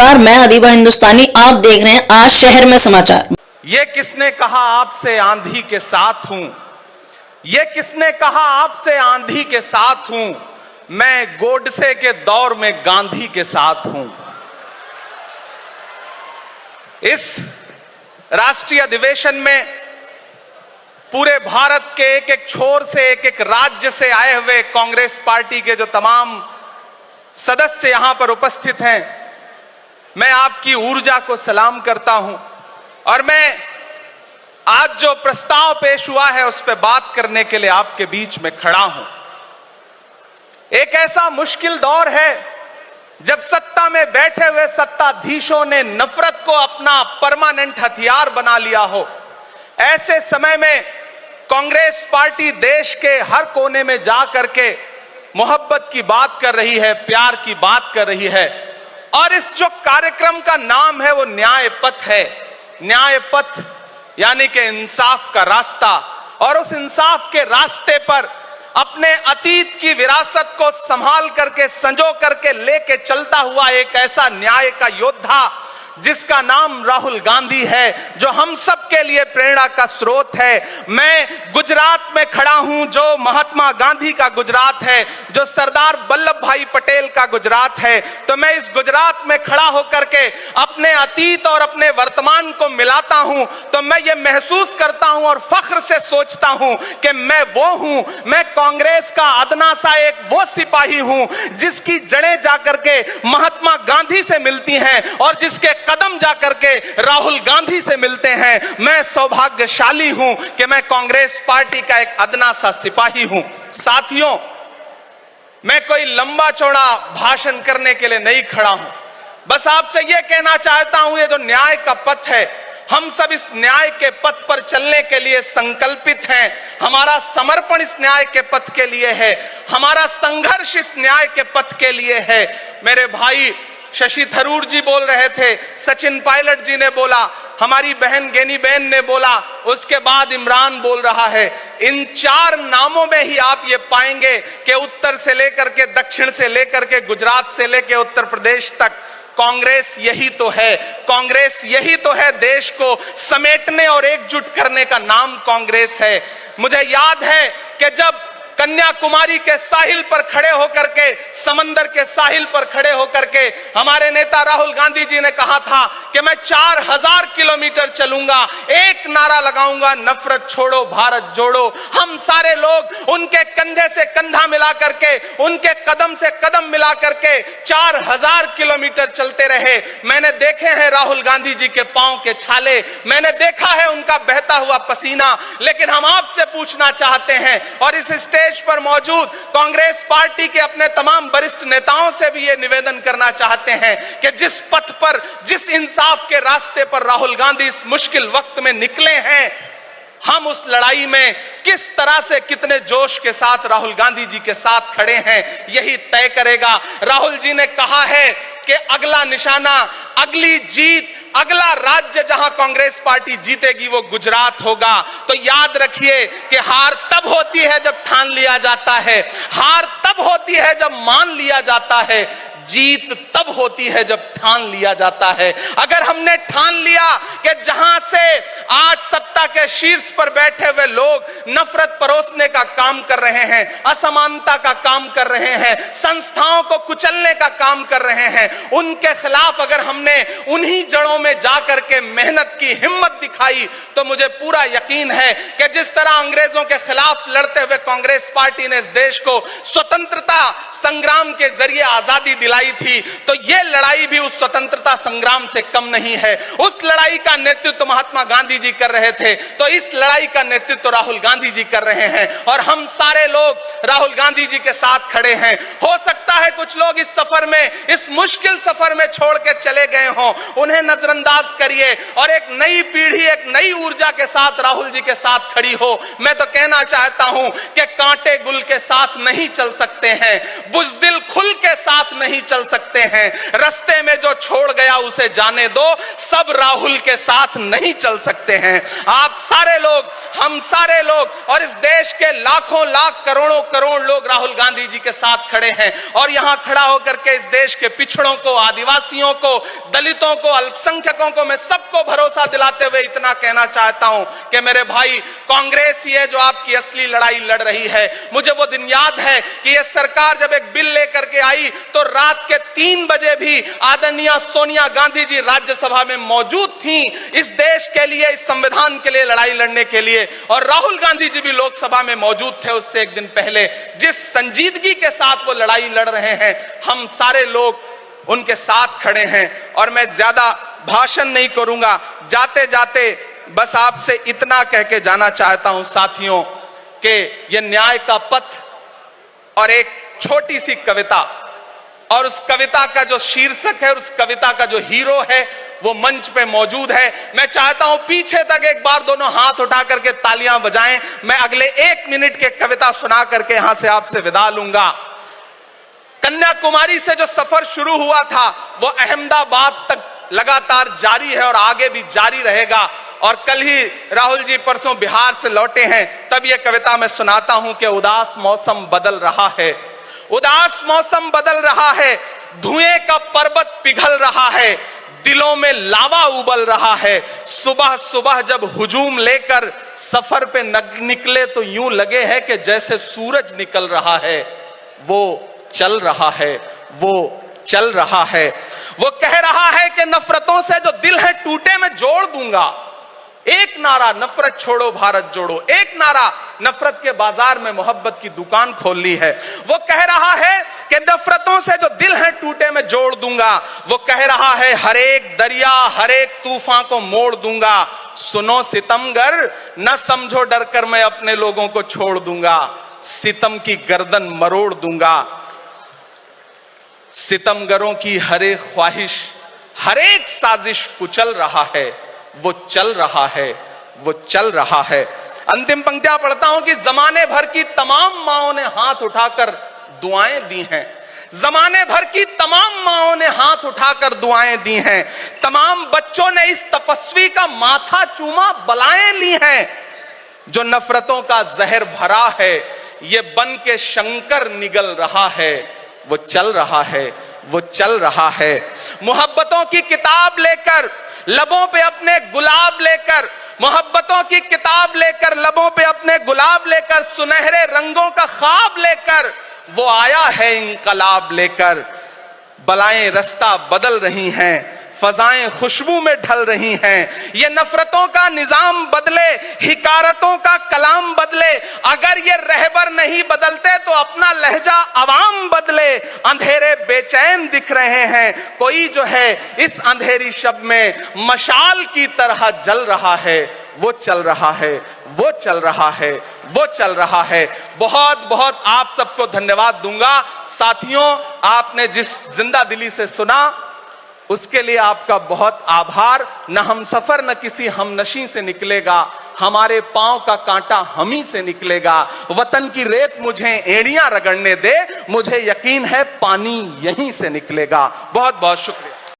नमस्कार, मैं अदीबा हिंदुस्तानी। आप देख रहे हैं आज शहर में समाचार। ये किसने कहा आपसे आंधी के साथ हूं? ये किसने कहा आपसे आंधी के साथ हूं? मैं गोडसे के दौर में गांधी के साथ हूं। इस राष्ट्रीय अधिवेशन में पूरे भारत के एक एक छोर से, एक एक राज्य से आए हुए कांग्रेस पार्टी के जो तमाम सदस्य यहां पर उपस्थित हैं, मैं आपकी ऊर्जा को सलाम करता हूं और मैं आज जो प्रस्ताव पेश हुआ है उस पर बात करने के लिए आपके बीच में खड़ा हूं। एक ऐसा मुश्किल दौर है जब सत्ता में बैठे हुए सत्ताधीशों ने नफरत को अपना परमानेंट हथियार बना लिया हो। ऐसे समय में कांग्रेस पार्टी देश के हर कोने में जा करके मोहब्बत की बात कर रही है, प्यार की बात कर रही है। और इस जो कार्यक्रम का नाम है वो न्याय पथ है। न्याय पथ यानी कि इंसाफ का रास्ता। और उस इंसाफ के रास्ते पर अपने अतीत की विरासत को संभाल करके, संजो करके लेके चलता हुआ एक ऐसा न्याय का योद्धा जिसका नाम राहुल गांधी है, जो हम सब के लिए प्रेरणा का स्रोत है। मैं गुजरात में खड़ा हूं, जो महात्मा गांधी का गुजरात है, जो सरदार वल्लभ भाई पटेल का गुजरात है। तो मैं इस गुजरात में खड़ा होकर के अपने अतीत और अपने वर्तमान को मिलाता हूं तो मैं ये महसूस करता हूं और फख्र से सोचता हूं कि मैं वो हूं, मैं कांग्रेस का अदना सा एक वो सिपाही हूं जिसकी जड़ें जाकर के महात्मा गांधी से मिलती हैं और जिसके कदम जाकर के राहुल गांधी से मिलते हैं। मैं सौभाग्यशाली हूं कि मैं कांग्रेस पार्टी का एक अदना सा सिपाही हूं। साथियों, मैं कोई लंबा चौड़ा भाषण करने के लिए नहीं खड़ा हूं, बस आपसे यह कहना चाहता हूं, ये जो न्याय का पथ है, हम सब इस न्याय के पथ पर चलने के लिए संकल्पित हैं। हमारा समर्पण इस न्याय के पथ के लिए है, हमारा संघर्ष इस न्याय के पथ के लिए है। मेरे भाई शशि थरूर जी बोल रहे थे, सचिन पायलट जी ने बोला, हमारी बहन गेनी बहन ने बोला, उसके बाद इमरान बोल रहा है। इन चार नामों में ही आप ये पाएंगे कि उत्तर से लेकर के, दक्षिण से लेकर के, गुजरात से लेकर उत्तर प्रदेश तक कांग्रेस यही तो है। कांग्रेस यही तो है, देश को समेटने और एकजुट करने का नाम कांग्रेस है। मुझे याद है कि जब कन्याकुमारी के साहिल पर खड़े होकर के, समंदर के साहिल पर खड़े होकर के हमारे नेता राहुल गांधी जी ने कहा था कि मैं 4000 किलोमीटर चलूंगा, एक नारा लगाऊंगा, नफरत छोड़ो भारत जोड़ो। हम सारे लोग उनके कंधे से कंधा मिला करके, उनके कदम से कदम मिला करके 4000 किलोमीटर चलते रहे। मैंने देखे हैं राहुल गांधी जी के पांव के छाले, मैंने देखा है उनका बहता हुआ पसीना। लेकिन हम आपसे पूछना चाहते हैं और इस स्टेज पर मौजूद कांग्रेस पार्टी के अपने तमाम वरिष्ठ नेताओं से भी ये निवेदन करना चाहते हैं कि जिस पथ पर, जिस इंसाफ के रास्ते पर राहुल गांधी इस मुश्किल वक्त में निकले हैं, हम उस लड़ाई में किस तरह से, कितने जोश के साथ राहुल गांधी जी के साथ खड़े हैं, यही तय करेगा। राहुल जी ने कहा है कि अगला निशाना, अगली जीत, अगला राज्य जहां कांग्रेस पार्टी जीतेगी वो गुजरात होगा। तो याद रखिए कि हार तब होती है जब ठान लिया जाता है, हार तब होती है जब मान लिया जाता है, जीत तब होती है जब ठान लिया जाता है। अगर हमने ठान लिया कि जहां से आज सत्ता के शीर्ष पर बैठे हुए लोग नफरत परोसने का काम कर रहे हैं, असमानता का काम कर रहे हैं, संस्थाओं को कुचलने का काम कर रहे हैं, उनके खिलाफ अगर हमने उन्हीं जड़ों में जाकर के मेहनत की, हिम्मत दिखाई, तो मुझे पूरा यकीन है कि जिस तरह अंग्रेजों के खिलाफ लड़ते हुए कांग्रेस पार्टी ने इस देश को स्वतंत्रता संग्राम के जरिए आजादी दिलाई थी, तो यह लड़ाई भी उस स्वतंत्रता संग्राम से कम नहीं है। उस लड़ाई का नेतृत्व महात्मा गांधी जी कर रहे थे, तो इस लड़ाई का नेतृत्व राहुल गांधी जी कर रहे हैं और हम सारे लोग राहुल गांधी जी के साथ खड़े हैं। हो सकता है कुछ लोग इस सफर में, इस मुश्किल सफर में छोड़ के चले गए हों, उन्हें नजरअंदाज करिए और एक नई पीढ़ी, एक नई ऊर्जा के साथ राहुल जी के साथ खड़ी हो। मैं तो कहना चाहता हूं कि कांटे गुल के साथ नहीं चल सकते हैं, बुज़दिल खुल के साथ नहीं चल सकते हैं। रास्ते में जो छोड़ गया गया उसे जाने दो, सब राहुल के साथ नहीं चल सकते हैं। आप सारे लोग, हम सारे लोग और इस देश के लाखों लाख करोड़ों करोड़ लोग राहुल गांधी जी के साथ खड़े हैं। और यहां खड़ा होकर के इस देश के पिछड़ों को, आदिवासियों को, दलितों को, अल्पसंख्यकों को मैं सबको भरोसा दिलाते हुए इतना कहना चाहता हूं कि मेरे भाई, कांग्रेस ही है जो आपकी असली लड़ाई लड़ रही है। मुझे वो दिन याद है कि ये सरकार जब एक बिल लेकर के आई तो रात के 3 बजे भी आदरणीय सोनिया गांधी जी राज्यसभा में मौजूद थी इस देश के लिए, इस संविधान के लिए लड़ाई लड़ने के लिए। और राहुल गांधी जी भी लोकसभा में मौजूद थे उससे एक दिन पहले। जिस संजीदगी के साथ वो लड़ाई लड़ रहे हैं, हम सारे लोग उनके साथ खड़े हैं। और मैं ज्यादा भाषण नहीं करूंगा, जाते जाते बस आपसे इतना कह के जाना चाहता हूं साथियों कि ये न्याय का पथ और एक छोटी सी कविता, और उस कविता का जो शीर्षक है और उस कविता का जो हीरो है वो मंच पे मौजूद है। मैं चाहता हूं पीछे तक एक बार दोनों हाथ उठा करके तालियां बजाएं। मैं अगले 1 मिनट के कविता सुना करके यहां से आपसे विदा लूंगा। कन्याकुमारी से जो सफर शुरू हुआ था वो अहमदाबाद तक लगातार जारी है और आगे भी जारी रहेगा। और कल ही राहुल जी परसों बिहार से लौटे हैं, तब यह कविता मैं सुनाता हूं कि उदास मौसम बदल रहा है, उदास मौसम बदल रहा है, धुएं का पर्वत पिघल रहा है, दिलों में लावा उबल रहा है। सुबह सुबह जब हुजूम लेकर सफर पे निकले तो यूं लगे है कि जैसे सूरज निकल रहा है। वो चल रहा है, वो चल रहा है। वो कह रहा है कि नफरतों से जो दिल है टूटे मैं जोड़ दूंगा। एक नारा नफरत छोड़ो भारत जोड़ो, एक नारा नफरत के बाजार में मोहब्बत की दुकान खोल ली है। वो कह रहा है कि नफरतों से जो दिल है टूटे मैं जोड़ दूंगा। वो कह रहा है हर एक दरिया हर एक तूफान को मोड़ दूंगा। सुनो सितमगर, न समझो डर कर मैं अपने लोगों को छोड़ दूंगा। सितम की गर्दन मरोड़ दूंगा। सितमगरों की हर एक ख्वाहिश हर एक साजिश कुचल रहा है। वो चल रहा है, वो चल रहा है। अंतिम पंक्तियां पढ़ता हूं कि जमाने भर की तमाम माओं ने हाथ उठाकर दुआएं दी हैं। जमाने भर की तमाम माओं ने हाथ उठाकर दुआएं दी हैं। तमाम बच्चों ने इस तपस्वी का माथा चूमा, बलाएं ली हैं। जो नफरतों का जहर भरा है ये बन के शंकर निगल रहा है। वो चल रहा है, वो चल रहा है। मोहब्बतों की किताब लेकर लबों पे अपने गुलाब लेकर, मोहब्बतों की किताब लेकर लबों पे अपने गुलाब लेकर, सुनहरे रंगों का ख्वाब लेकर वो आया है इंकलाब लेकर। बलाएं रास्ता बदल रही हैं, फजाएं खुशबू में ढल रही हैं। ये नफरतों का निजाम बदले, हिकारतों का कलाम बदले। अगर ये रहबर नहीं बदलते तो अपना लहजा अवाम बदले। अंधेरे बेचैन दिख रहे हैं, कोई जो है इस अंधेरी शब में मशाल की तरह जल रहा है। वो चल रहा है, वो चल रहा है, वो चल रहा है। बहुत बहुत आप सबको धन्यवाद दूंगा। साथियों, आपने जिस जिंदा दिली से सुना उसके लिए आपका बहुत आभार। न हम सफर न किसी हमनशी से निकलेगा, हमारे पांव का कांटा हम ही से निकलेगा। वतन की रेत मुझे एड़ियां रगड़ने दे, मुझे यकीन है पानी यहीं से निकलेगा। बहुत बहुत शुक्रिया।